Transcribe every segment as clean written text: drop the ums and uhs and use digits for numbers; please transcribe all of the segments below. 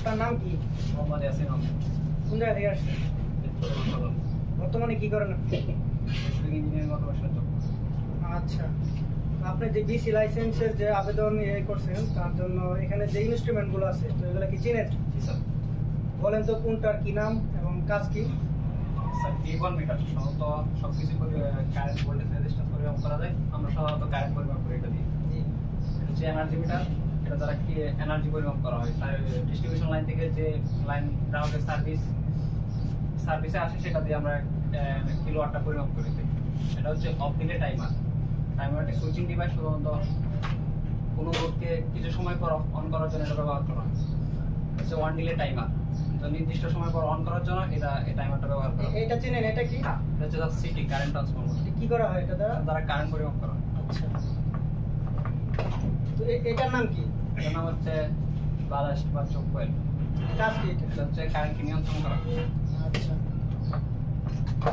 আপনার নাম কি? মোহাম্মদ ইয়াসিন আহমেদ। কোন জায়গা থেকে আসছেন? বর্তমানে কি করেন আপনি? Engineering automation job. আচ্ছা, আপনি যে বিসি লাইসেন্সের যে আবেদন করছেন তার জন্য এখানে যে ইনস্ট্রুমেন্টগুলো আছে তো এগুলো কি চিনেন? জি স্যার। বলেন তো কোনটার কি নাম এবং কাজ কি? স্যার টি1 মিটার সাধারণত সবকিছু করে কারেন্ট ভোল্টেজ রেজিস্ট্যান্স পরিমাপ করা যায়। আমরা সাধারণত কারেন্ট পরিমাপ করি এটা দিয়ে। জি। এটা হচ্ছে এনার্জি মিটার। এটা দ্বারা কি এনার্জি পরিমাপ করা হয়। ডিস্ট্রিবিউশন লাইন থেকে যে লাইন গ্রাহকের সার্ভিসে আসে সেটা দিয়ে আমরা কিলোওয়াটটা পরিমাপ করে দিই। এটা হচ্ছে অফ দিলে টাইমার। টাইমারটি সুইচিং ডিভাইস সাধারণত কোনো লোডকে কিছু সময় পর অন করার জন্য এটা ব্যবহার করা হয়। হচ্ছে ওয়ান ডিলে টাইমার। তো নির্দিষ্ট সময় পর অন করার জন্য এই টাইমারটা ব্যবহার করা হয়। এটা চিনেন? এটা কি? এটা হচ্ছে সিটি কারেন্ট ট্রান্সফরমার। এটা কি করা হয় এটা দ্বারা? কারেন্ট পরিমাপ করা হয়। আচ্ছা, তো এটার নাম কি? এটার নাম হচ্ছে বালাস্ট বা চোক কয়েল। কাজ কি এটা? এটা হচ্ছে কারেন্টকে নিয়ন্ত্রণ করা। আচ্ছা,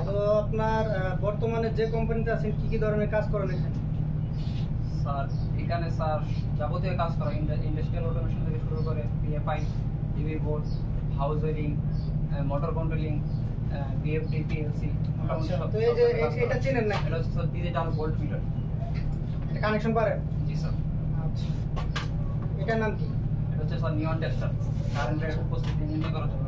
তো আপনার বর্তমানে যে কোম্পানিতে আছেন কি কি ধরনের কাজ করেন এখানে? স্যার এখানে স্যার যাবতীয় কাজ করা ইন্ডাস্ট্রিয়াল অটোমেশন থেকে শুরু করে PFI, TV board, house wiring, motor controlling, VFD, PLC. আচ্ছা, তো এই যে এটা চিনেন না? এটা হচ্ছে স্যার ডিজিটাল ভোল্ট মিটার। এটা কানেকশন পারেন? জি স্যার। আচ্ছা, এটার নাম কি? এটা হচ্ছে স্যার নিয়ন টেস্টার। কারেন্টের উপস্থিতি নির্ণয় করার জন্য